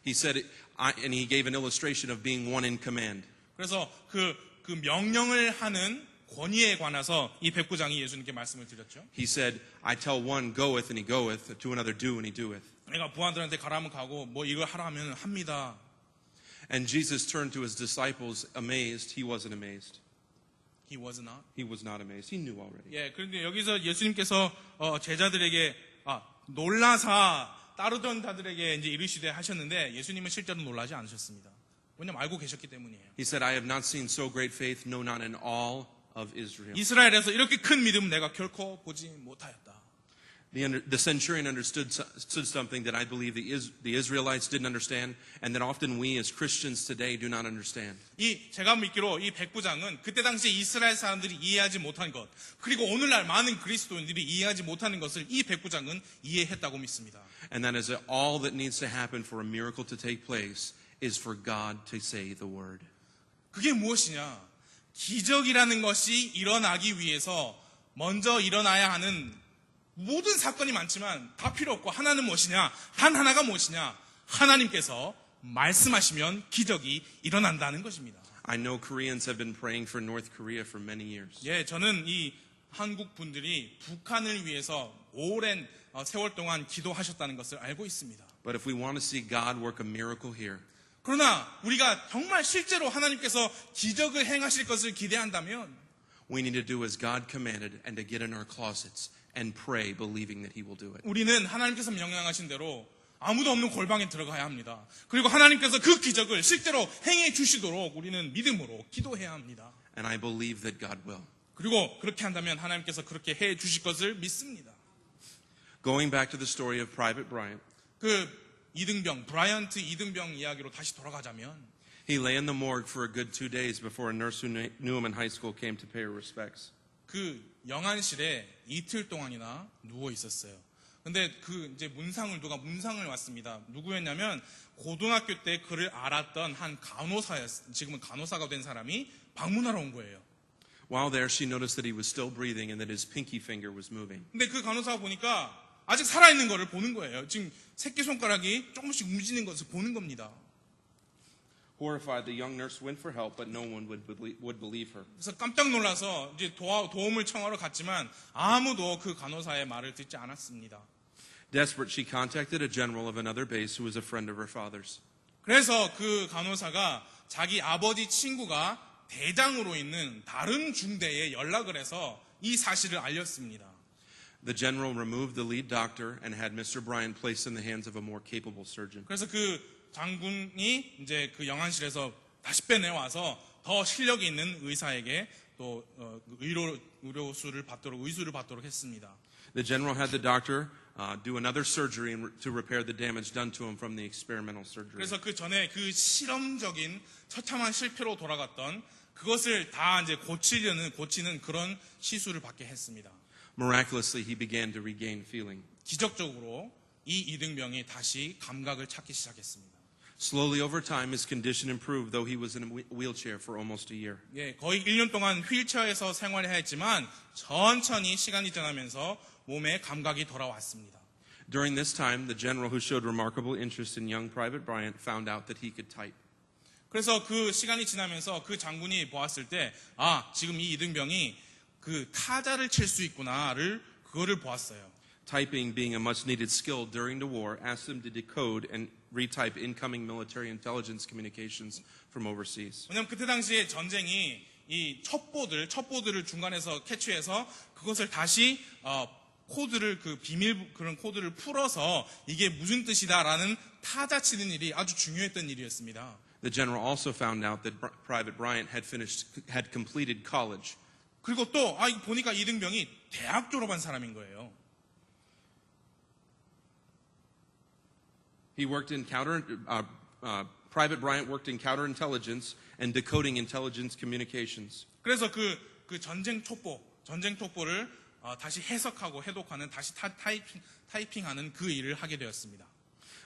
He said, and he gave an illustration of being one in command. 그래서 그 명령을 하는 권위에 관해서 이 백부장이 예수님께 말씀을 드렸죠. He said, I tell one, goeth, and he goeth, to another, do, and he doeth. 내가 부하들한테 가라면 가고 뭐 이걸 하라 하면 합니다. And Jesus turned to his disciples amazed. He wasn't amazed. He was not. He was not amazed. He knew already. 예, 그런데 여기서 예수님께서 제자들에게 놀라사 따르던 자들에게 이제 이르시되 하셨는데 예수님은 실제로 놀라지 않으셨습니다. 왜냐면 알고 계셨기 때문이에요. He said, I have not seen so great faith, no, not in all of Israel. 이스라엘에서 이렇게 큰 믿음 내가 결코 보지 못하였다. The centurion understood something that I believe the Israelites didn't understand, and that often we as Christians today do not understand. 제가 믿기로 이 백부장은 그때 당시 이스라엘 사람들이 이해하지 못한 것, 그리고 오늘날 많은 그리스도인들이 이해하지 못하는 것을 이 백부장은 이해했다고 믿습니다. And that is that all that needs to happen for a miracle to take place is for God to say the word. 그게 무엇이냐? 기적이라는 것이 일어나기 위해서 먼저 일어나야 하는 모든 사건이 많지만 다 필요 없고 하나는 무엇이냐? 단 하나가 무엇이냐? 하나님께서 말씀하시면 기적이 일어난다는 것입니다. I know Koreans have been praying for North Korea for many years. 예, 저는 이 한국 분들이 북한을 위해서 오랜 세월 동안 기도하셨다는 것을 알고 있습니다. But if we want to see God work a miracle here, 그러나 우리가 정말 실제로 하나님께서 기적을 행하실 것을 기대한다면 we need to do as God commanded and to get in our closets and pray believing that He will do it. 우리는 하나님께서 명령하신 대로 아무도 없는 골방에 들어가야 합니다. 그리고 하나님께서 그 기적을 실제로 행해 주시도록 우리는 믿음으로 기도해야 합니다. And I believe that God will. 그리고 그렇게 한다면 하나님께서 그렇게 해 주실 것을 믿습니다. Going back to the story of Private Bryant, 브라이언트 이등병 이야기로 다시 돌아가자면 he lay in the morgue for a good 2 days before a nurse who knew him in high school came to pay her respects. 그 영안실에 이틀 동안이나 누워 있었어요. 근데 이제 누가 문상을 왔습니다. 누구였냐면 고등학교 때 그를 알았던 한 지금은 간호사가 된 사람이 방문하러 온 거예요. While there, she noticed that he was still breathing and that his pinky finger was moving. 근데 그 간호사가 보니까 아직 살아있는 거를 보는 거예요. 지금 새끼손가락이 조금씩 움직이는 것을 보는 겁니다. Horrified, the young nurse went for help, but no one would believe her. 그래서 깜짝 놀라서 이제 도움을 청하러 갔지만 아무도 그 간호사의 말을 듣지 않았습니다. Desperate, she contacted a general of another base who was a friend of her father's. 그래서 그 간호사가 자기 아버지 친구가 대장으로 있는 다른 중대에 연락을 해서 이 사실을 알렸습니다. The general removed the lead doctor and had Mr. Bryant placed in the hands of a more capable surgeon. 그래서 그 장군이 이제 그 영안실에서 다시 빼내와서 더 실력이 있는 의사에게 또 의술을 받도록 했습니다. The general had the doctor do another surgery to repair the damage done to him from the experimental surgery. 그래서 그 전에 그 실험적인 처참한 실패로 돌아갔던 그것을 다 이제 고치는 그런 시술을 받게 했습니다. Miraculously, he began to regain feeling. 기적적으로 이 이등병이 다시 감각을 찾기 시작했습니다. Slowly over time, his condition improved, though he was in a wheelchair for almost a year. 예, 거의 1년 동안 휠체어에서 생활을 했지만 천천히 시간이 지나면서 몸에 감각이 돌아왔습니다. During this time, the general who showed remarkable interest in young Private Bryant found out that he could type. 그래서 그 시간이 지나면서 그 장군이 보았을 때, 지금 이 이등병이 그 타자를 칠 수 있구나를 그거를 보았어요. Typing being a much needed skill during the war, asked him to decode and retype incoming military intelligence communications from overseas. 왜냐하면 그때 당시에 전쟁이 이 첩보들을 중간에서 캐치해서 그것을 다시 코드를 그런 코드를 풀어서 이게 무슨 뜻이다라는 타자 치는 일이 아주 중요했던 일이었습니다. The general also found out that Private Bryant had completed college. 그리고 또 보니까 이등병이 대학 졸업한 사람인 거예요. He worked in Private Bryant worked in counterintelligence and decoding intelligence communications. 그래서 그 전쟁 촉보를 다시 해석하고 해독하는 다시 타이핑하는 그 일을 하게 되었습니다.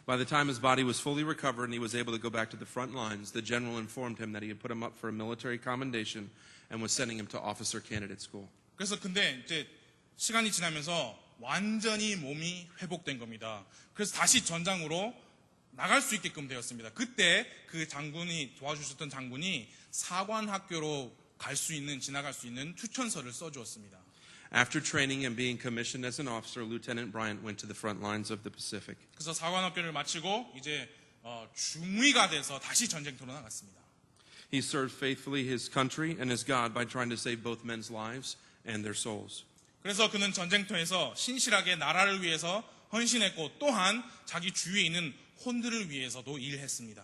By the time his body was fully recovered and he was able to go back to the front lines, the general informed him that he had put him up for a military commendation and was sending him to officer candidate school. 그래서 근데 이제 시간이 지나면서 완전히 몸이 회복된 겁니다. 그래서 다시 전장으로 나갈 수 있게끔 되었습니다. 그때 그 도와주셨던 장군이 사관학교로 지나갈 수 있는 추천서를 써주었습니다. After training and being commissioned as an officer, Lieutenant Bryant went to the front lines of the Pacific. 그래서 사관학교를 마치고 이제 중위가 돼서 다시 전쟁터로 나갔습니다. He served faithfully his country and his God by trying to save both men's lives and their souls. 그래서 그는 전쟁터에서 신실하게 나라를 위해서 헌신했고 또한 자기 주위에 있는 혼들을 위해서도 일했습니다.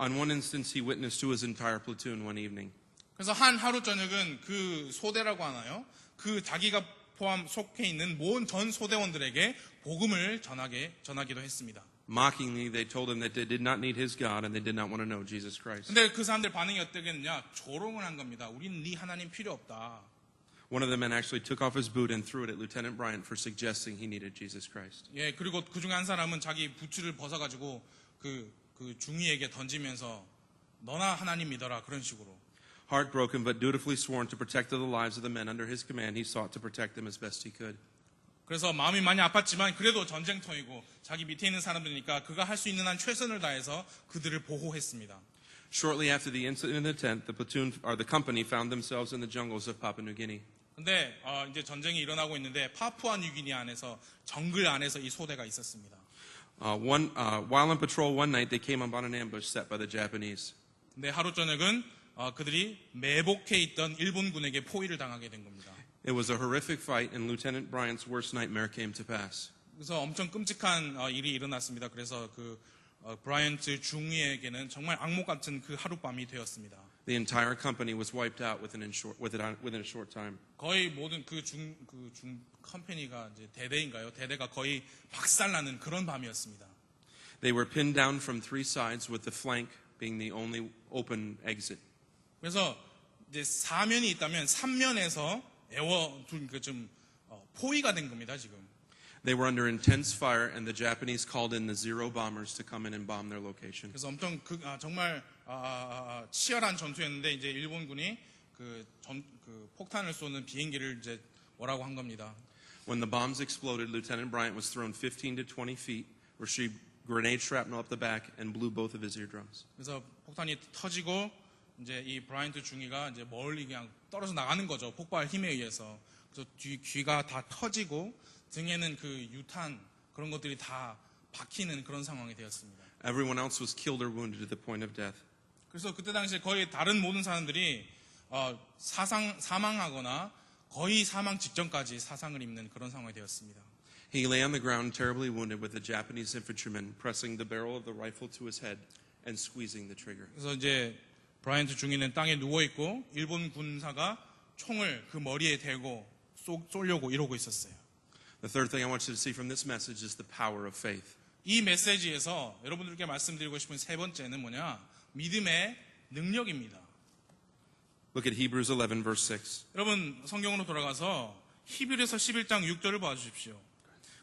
On one instance, he witnessed to his entire platoon one evening. 그래서 한 하루 저녁은 그 소대라고 하나요? 그 자기가 포함 속해 있는 모든 전 소대원들에게 복음을 전하기도 했습니다. Mockingly, they told him that they did not need his God and they did not want to know Jesus Christ. 근데 그 사람들 반응이 어떻겠느냐? 조롱을 한 겁니다. 우리는 네 하나님 필요 없다. One of the men actually took off his boot and threw it at Lieutenant Bryant for suggesting he needed Jesus Christ. 예, 그리고 그 중에 한 사람은 자기 부츠를 벗어가지고 그 중위에게 던지면서 너나 하나님 믿어라 그런 식으로. Heartbroken but dutifully sworn to protect the lives of the men under his command, he sought to protect them as best he could. 그래서 마음이 많이 아팠지만 그래도 전쟁터이고 자기 밑에 있는 사람들이니까 그가 할 수 있는 한 최선을 다해서 그들을 보호했습니다. Shortly after the incident in the tent, the platoon or the company found themselves in the jungles of Papua New Guinea. 근데 이제 전쟁이 일어나고 있는데 파푸아 뉴기니 안에서 정글 안에서 이 소대가 있었습니다. While on patrol one night, they came upon an ambush set by the Japanese. 근데 하루 저녁은 그들이 매복해 있던 일본군에게 포위를 당하게 된 겁니다. It was a horrific fight, and Lieutenant Bryant's worst nightmare came to pass. 그래서 엄청 끔찍한 일이 일어났습니다. 그래서 그 브라이언트 중위에게는 정말 악몽 같은 그 하룻밤이 되었습니다. The entire company was wiped out within a short time. 거의 모든 그 중 컴퍼니가 이제 대대인가요? 대대가 거의 박살나는 그런 밤이었습니다. They were pinned down from three sides, with the flank being the only open exit. 그래서 이제 사면이 있다면 3면에서 포위가 된 겁니다, 지금. They were under intense fire, and the Japanese called in the Zero bombers to come in and bomb their location. 그래서 엄청 정말 치열한 전투였는데 이제 일본군이 그 폭탄을 쏘는 비행기를 이제 오라고 한 겁니다. When the bombs exploded, Lieutenant Bryant was thrown 15 to 20 feet, received grenade shrapnel up the back, and blew both of his eardrums. 그래서 폭탄이 터지고 이제 이 브라이언트 중위가 이제 멀리 그냥 떨어져 나가는 거죠. 폭발 힘에 의해서. 그래서 귀가 다 터지고 등에는 그 유탄 그런 것들이 다 박히는 그런 상황이 되었습니다. Everyone else was killed or wounded to the point of death. 그래서 그때 당시에 거의 다른 모든 사람들이 사망하거나 거의 사망 직전까지 사상을 입는 그런 상황이 되었습니다. He lay on the ground terribly wounded with the Japanese infantrymen pressing the barrel of the rifle to his head and squeezing the trigger. 그래서 이제 브라이언트 중위는 땅에 누워 있고 일본 군사가 총을 그 머리에 대고 쏘려고 이러고 있었어요. The third thing I want you to see from this message is the power of faith. 이 메시지에서 여러분들께 말씀드리고 싶은 세 번째는 뭐냐? 믿음의 능력입니다. Look at Hebrews 11, verse 6. 여러분 성경으로 돌아가서 히브리서 11장 6절을 봐주십시오.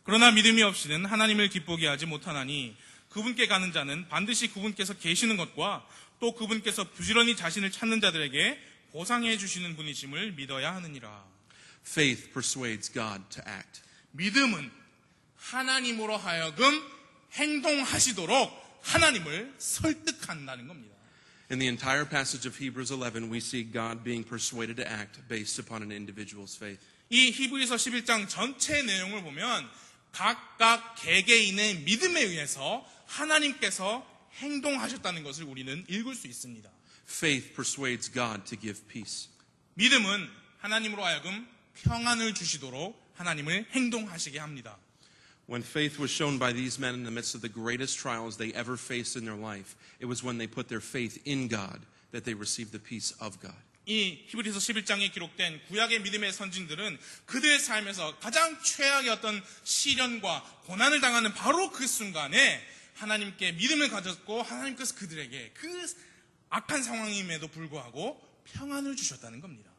그러나 믿음이 없이는 하나님을 기쁘게 하지 못하나니 그분께 가는 자는 반드시 그분께서 계시는 것과 또 그분께서 부지런히 자신을 찾는 자들에게 보상해 주시는 분이심을 믿어야 하느니라. Faith persuades God to act. 믿음은 하나님으로 하여금 행동하시도록 하나님을 설득한다는 겁니다. In the entire passage of Hebrews 11, we see God being persuaded to act based upon an individual's faith. 이 히브리서 11장 전체 내용을 보면 각각 개개인의 믿음에 의해서 하나님께서 행동하셨다는 것을 우리는 읽을 수 있습니다. Faith persuades God to give peace. 믿음은 하나님으로 하여금 평안을 주시도록 하나님을 행동하시게 합니다. When faith was shown by these men in the midst of the greatest trials they ever faced in their life, it was when they put their faith in God that they received the peace of God. 이 히브리서 11장에 기록된 구약의 믿음의 선진들은 그들의 삶에서 가장 최악의 어떤 시련과 고난을 당하는 바로 그 순간에 하나님께 믿음을 가졌고 하나님께서 그들에게 그 악한 상황임에도 불구하고 평안을 주셨다는 겁니다.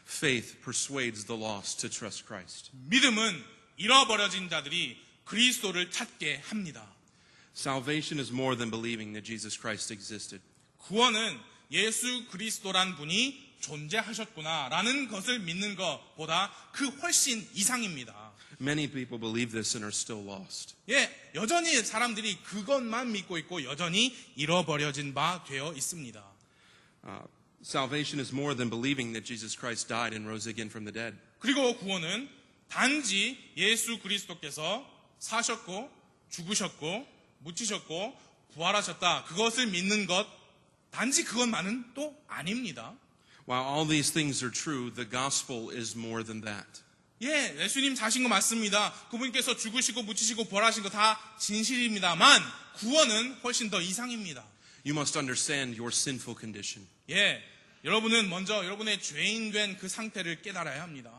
Faith persuades the lost to trust Christ. 믿음은 잃어버려진 자들이 그리스도를 찾게 합니다. Salvation is more than believing that Jesus Christ existed. 구원은 예수 그리스도란 분이 존재하셨구나라는 것을 믿는 것보다 그 훨씬 이상입니다. Many people believe this and are still lost. 예, 여전히 사람들이 그것만 믿고 있고 여전히 잃어버려진 바 되어 있습니다. Salvation is more than believing that Jesus Christ died and rose again from the dead. 그리고 구원은 단지 예수 그리스도께서 사셨고 죽으셨고 묻히셨고 부활하셨다. 그것을 믿는 것 단지 그것만은 또 아닙니다. While all these things are true, the gospel is more than that. 예, 예수님 사신 거 맞습니다. 그분께서 죽으시고 묻히시고 벌하신 거 다 진실입니다만 구원은 훨씬 더 이상입니다. You must understand your sinful condition. 예, 여러분은 먼저 여러분의 죄인 된 그 상태를 깨달아야 합니다.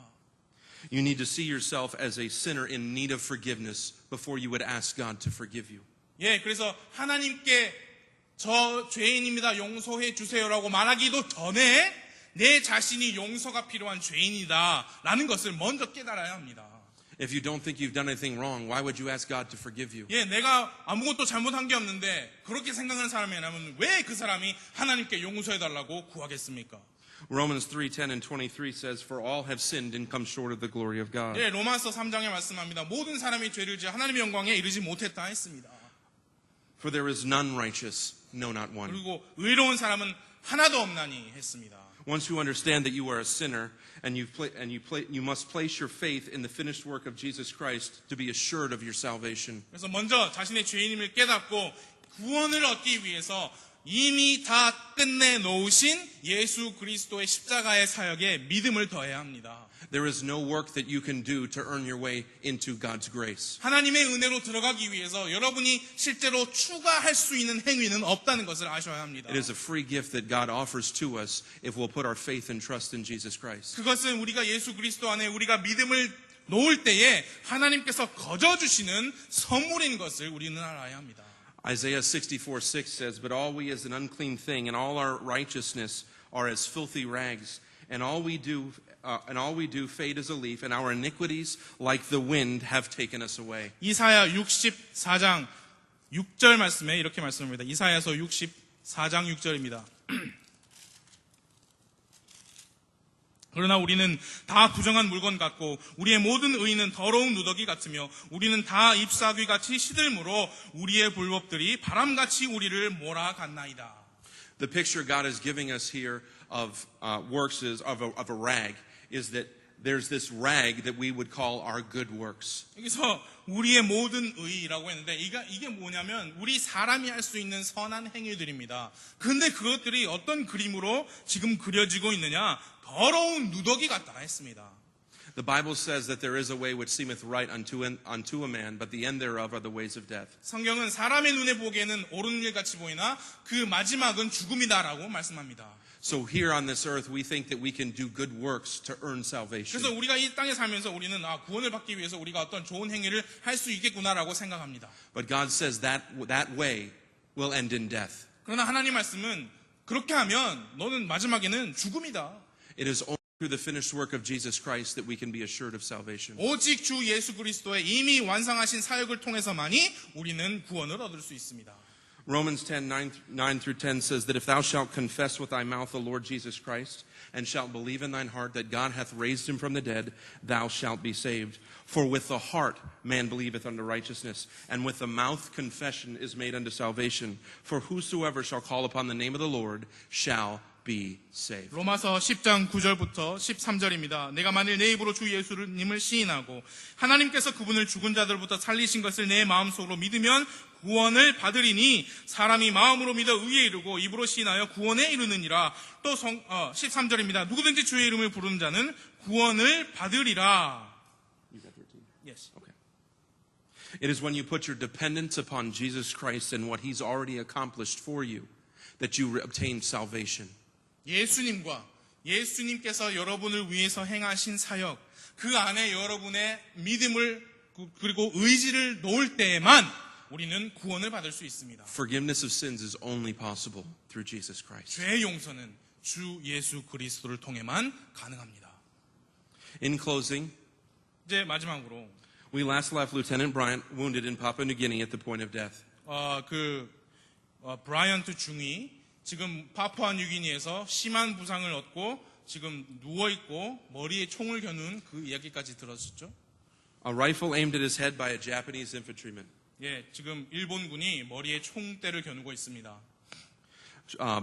You need to see yourself as a sinner in need of forgiveness before you would ask God to forgive you. 예, 그래서 하나님께 저 죄인입니다. 용서해 주세요라고 말하기도 전에 내 자신이 용서가 필요한 죄인이다 라는 것을 먼저 깨달아야 합니다. If you don't think you've done anything wrong, why would you ask God to forgive you? 예, 내가 아무것도 잘못한 게 없는데 그렇게 생각하는 사람이라면 왜 그 사람이 하나님께 용서해달라고 구하겠습니까? Romans 3:10 and 23 says, For all have sinned and come short of the glory of God. 예, 로마서 3장에 말씀합니다. 모든 사람이 죄를 지어 하나님의 영광에 이르지 못했다 했습니다. For there is none righteous, no, not one. 그리고 의로운 사람은 하나도 없나니 했습니다. Once you understand that you are a sinner and you must place your faith in the finished work of Jesus Christ to be assured of your salvation. 그래서 먼저 자신의 죄인임을 깨닫고 구원을 얻기 위해서 이미 다 끝내놓으신 예수 그리스도의 십자가의 사역에 믿음을 더해야 합니다. There is no work that you can do to earn your way into God's grace. 하나님의 은혜로 들어가기 위해서 여러분이 실제로 추가할 수 있는 행위는 없다는 것을 아셔야 합니다. It is a free gift that God offers to us if we'll put our faith and trust in Jesus Christ. 그것은 우리가 예수 그리스도 안에 우리가 믿음을 놓을 때에 하나님께서 거저주시는 선물인 것을 우리는 알아야 합니다. Isaiah 64:6 says, But all we as an unclean thing, and all our righteousness are as filthy rags, and all we do fade as a leaf, and our iniquities, like the wind, have taken us away. 이사야 64장 6절 말씀에 이렇게 말씀합니다. 이사야서 64장 6절입니다. 그러나 우리는 다 부정한 물건 같고 우리의 모든 의는 더러운 누더기 같으며 우리는 다 잎사귀같이 시들므로 우리의 불법들이 바람같이 우리를 몰아갔나이다. The picture God is giving us here of works of a rag is that there's this rag that we would call our good works. 여기서 우리의 모든 의라고 했는데 이게 뭐냐면 우리 사람이 할 수 있는 선한 행위들입니다. 근데 그것들이 어떤 그림으로 지금 그려지고 있느냐? 더러운 누더기 같다 했습니다. The Bible says that there is a way which seemeth right unto a man, but the end thereof are the ways of death. 성경은 사람의 눈에 보기에는 옳은 일 같이 보이나 그 마지막은 죽음이다라고 말씀합니다. So here on this earth, we think that we can do good works to earn salvation. 그래서 우리가 이 땅에 살면서 우리는 구원을 받기 위해서 우리가 어떤 좋은 행위를 할 수 있겠구나라고 생각합니다. But God says that way will end in death. 그러나 하나님 말씀은 그렇게 하면 너는 마지막에는 죽음이다. It is only through the finished work of Jesus Christ that we can be assured of salvation. 오직 주 예수 그리스도의 이미 완성하신 사역을 통해서만이 우리는 구원을 얻을 수 있습니다. Romans 10:9 through 10 says that if thou shalt confess with thy mouth the Lord Jesus Christ, and shalt believe in thine heart that God hath raised him from the dead, thou shalt be saved. For with the heart man believeth unto righteousness, and with the mouth confession is made unto salvation. For whosoever shall call upon the name of the Lord shall be saved. 로마서 10장 9절부터 13절입니다. 내가 만일 내 입으로 주 예수님을 시인하고 하나님께서 그분을 죽은 자들부터 살리신 것을 내 마음속으로 믿으면 구원을 받으리니 사람이 마음으로 믿어 의에 이르고 입으로 시인하여 구원에 이르느니라. 또 13절입니다. 누구든지 주의 이름을 부르는 자는 구원을 받으리라. Yes. Okay. It is when you put your dependence upon Jesus Christ and what he's already accomplished for you that you obtain salvation. 예수님께서 여러분을 위해서 행하신 사역, 그 안에 여러분의 믿음을 그리고 의지를 놓을 때에만 우리는 구원을 받을 수 있습니다. Forgiveness of sins is only possible through Jesus Christ. 죄의 용서는 주 예수 그리스도를 통해만 가능합니다. In closing, 이제 마지막으로 we last left Lieutenant Bryant wounded in Papua New Guinea at the point of death. 브라이언트 중위 지금 파푸아 뉴기니에서 심한 부상을 얻고 지금 누워 있고 머리에 총을 겨눈 그 이야기까지 들었었죠. A rifle aimed at his head by a Japanese infantryman. 예, 지금 일본군이 머리에 총대를 겨누고 있습니다.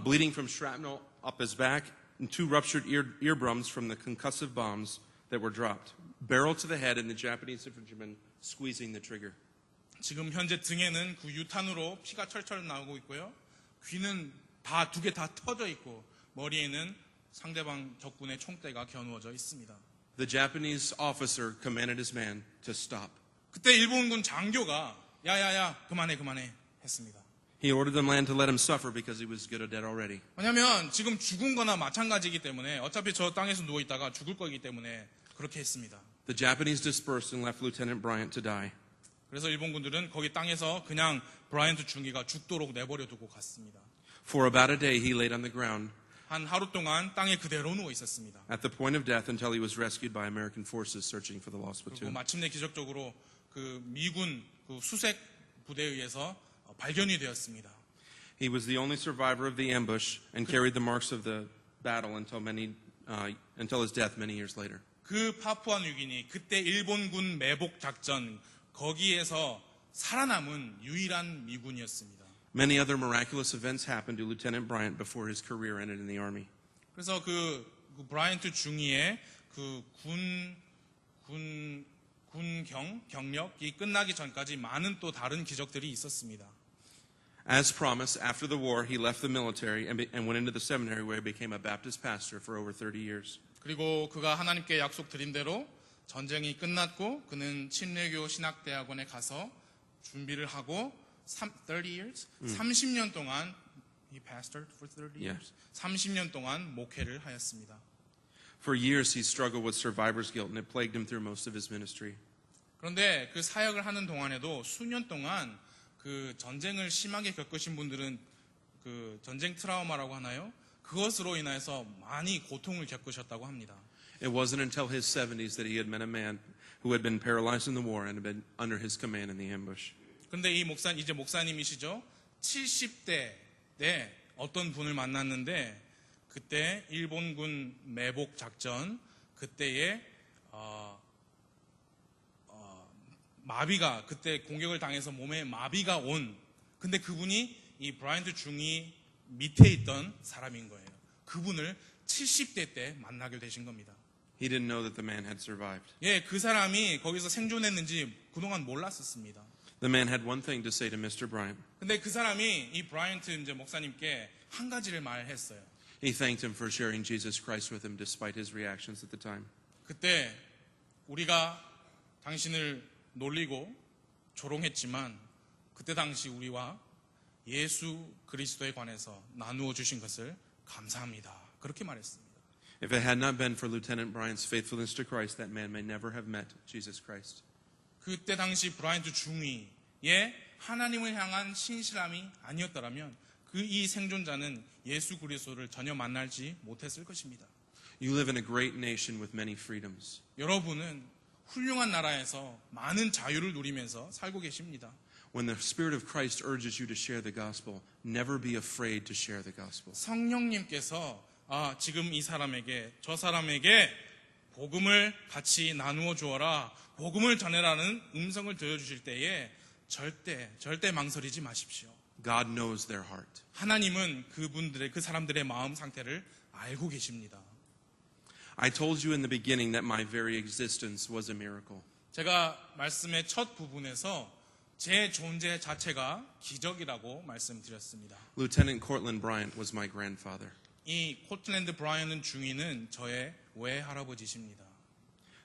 Bleeding from shrapnel up his back and 2 ruptured eardrums from the concussive bombs that were dropped. Barrel to the head and the Japanese infantryman squeezing the trigger. 지금 현재 등에는 그 유탄으로 피가 철철 나오고 있고요. 귀는 다 2개 다 터져 있고 머리에는 상대방 적군의 총대가 겨누어져 있습니다. The Japanese officer commanded his man to stop. 그때 일본군 장교가 야야야 그만해 했습니다. He ordered the man to let him suffer because he was good or dead already. 왜냐하면 지금 죽은 거나 마찬가지이기 때문에 어차피 저 땅에서 누워있다가 죽을 거기 때문에 그렇게 했습니다. The Japanese dispersed and left Lieutenant Bryant to die. 그래서 일본군들은 거기 땅에서 그냥 브라이언트 중위가 죽도록 내버려 두고 갔습니다. For about a day, he laid on the ground 한 하루 동안 땅에 그대로 누워 있었습니다. at the point of death until he was rescued by American forces searching for the lost 그리고 platoon. 마침내 기적적으로 그 미군 그 수색 부대에 의해서 발견이 되었습니다. He was the only survivor of the ambush and carried the marks of the battle until his death many years later. 그 파푸아 뉴기니 그때 일본군 매복 작전 거기에서 살아남은 유일한 미군이었습니다. Many other miraculous events happened to Lieutenant Bryant before his career ended in the Army. 그래서 그 브라이언트 중위의 그 경력이 끝나기 전까지 많은 또 다른 기적들이 있었습니다. As promised, after the war, he left the military and went into the seminary where he became a Baptist pastor for over 30 years. 그리고 그가 하나님께 약속드린 대로 전쟁이 끝났고 그는 침례교 신학대학원에 가서 준비를 하고 30 years? 30년 동안 he pastored for 30 years. 30년 동안 목회를 하였습니다. For years, he struggled with survivor's guilt, and it plagued him through most of his ministry. 그런데 그 사역을 하는 동안에도 수년 동안 그 전쟁을 심하게 겪으신 분들은 그 전쟁 트라우마라고 하나요? 그것으로 인해서 많이 고통을 겪으셨다고 합니다. It wasn't until his 70s that he had met a man who had been paralyzed in the war and had been under his command in the ambush. 그런데 이 이제 목사님이시죠? 70대 때 어떤 분을 만났는데 그때 일본군 매복 작전 그때에 마비가 그때 공격을 당해서 몸에 마비가 온 근데 그분이 이 브라이언트 중위 밑에 있던 사람인 거예요. 그분을 70대 때 만나게 되신 겁니다. He didn't know that the man had survived. 예, 그 사람이 거기서 생존했는지 그동안 몰랐었습니다. The man had one thing to say to Mr. Bryant. 근데 그 사람이 이 브라이언트 이제 목사님께 한 가지를 말했어요. He thanked him for sharing Jesus Christ with him despite his reactions at the time. 그때 우리가 당신을 놀리고 조롱했지만 그때 당시 우리와 예수 그리스도에 관해서 나누어 주신 것을 감사합니다. 그렇게 말했습니다. If it had not been for Lieutenant Bryant's faithfulness to Christ, that man may never have met Jesus Christ. 그때 당시 브라이언트 중위의 하나님을 향한 신실함이 아니었더라면 그 이 생존자는 예수 그리스도를 전혀 만나지 못했을 것입니다. You live in a great nation with many freedoms. 여러분은 훌륭한 나라에서 많은 자유를 누리면서 살고 계십니다. When the Spirit of Christ urges you to share the gospel, never be afraid to share the gospel. 성령님께서 지금 이 사람에게 저 사람에게 복음을 같이 나누어 주어라. 복음을 전해라는 음성을 들려주실 때에 절대 망설이지 마십시오. God knows their heart. 하나님은 그 사람들의 마음 상태를 알고 계십니다. I told you in the beginning that my very existence was a miracle. 제가 말씀의 첫 부분에서 제 존재 자체가 기적이라고 말씀드렸습니다. Lieutenant Cortland Bryant was my grandfather. 이 코틀랜드 브라이언 중위는 저의 외할아버지십니다.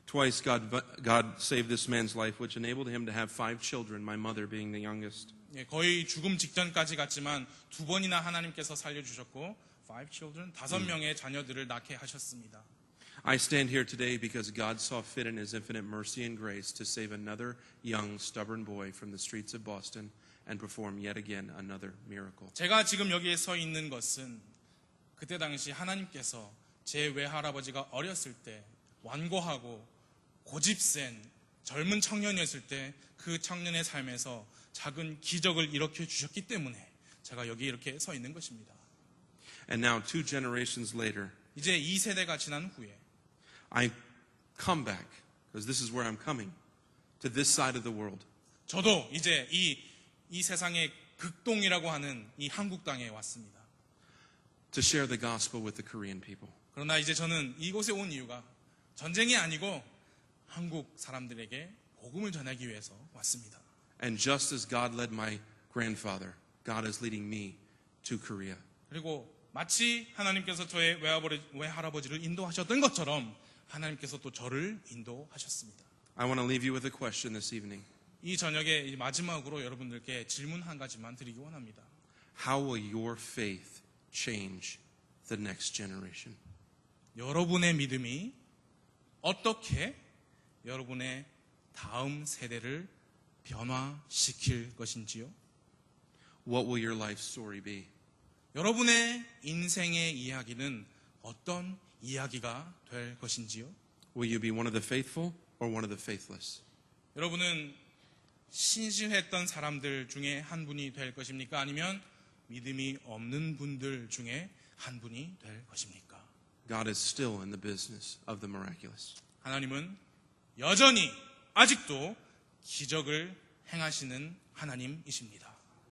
Twice God saved this man's life, which enabled him to have 5 children, my mother being the youngest. 거의 죽음 직전까지 갔지만 2번이나 하나님께서 살려주셨고 5 children, 5명의 자녀들을 낳게 하셨습니다. I stand here today because God saw fit in His infinite mercy and grace to save another young, stubborn boy from the streets of Boston and perform yet again another miracle. 제가 지금 여기에 서 있는 것은 그때 당시 하나님께서 제 외할아버지가 어렸을 때 완고하고 고집센 젊은 청년이었을 때 그 청년의 삶에서 작은 기적을 일으켜 주셨기 때문에 제가 여기 이렇게 서 있는 것입니다. And now, 2 generations later, 이제 2세대가 지난 후에 I come back, because this is where I'm coming, to this side of the world. 저도 이제 이 세상의 극동이라고 하는 이 한국 땅에 왔습니다. To share the gospel with the Korean people. 그러나 이제 저는 이곳에 온 이유가 전쟁이 아니고 한국 사람들에게 복음을 전하기 위해서 왔습니다. And just as God led my grandfather, God is leading me to Korea. 그리고 마치 하나님께서 저의 외할아버지를 인도하셨던 것처럼 하나님께서 또 저를 인도하셨습니다. I want to leave you with a question this evening. 이 저녁에 마지막으로 여러분들께 질문 한 가지만 드리기 원합니다. How will your faith change the next generation? 여러분의 믿음이 어떻게 여러분의 다음 세대를 변화시킬 것인지요? What will your life story be? 여러분의 인생의 이야기는 어떤 이야기가 될 것인지요? Will you be one of the faithful or one of the faithless? 여러분은 신실했던 사람들 중에 한 분이 될 것입니까? 아니면 믿음이 없는 분들 중에 한 분이 될 것입니까? God is still in the business of the miraculous. 하나님은 여전히 아직도 기적을 행하시는 하나님이십니다.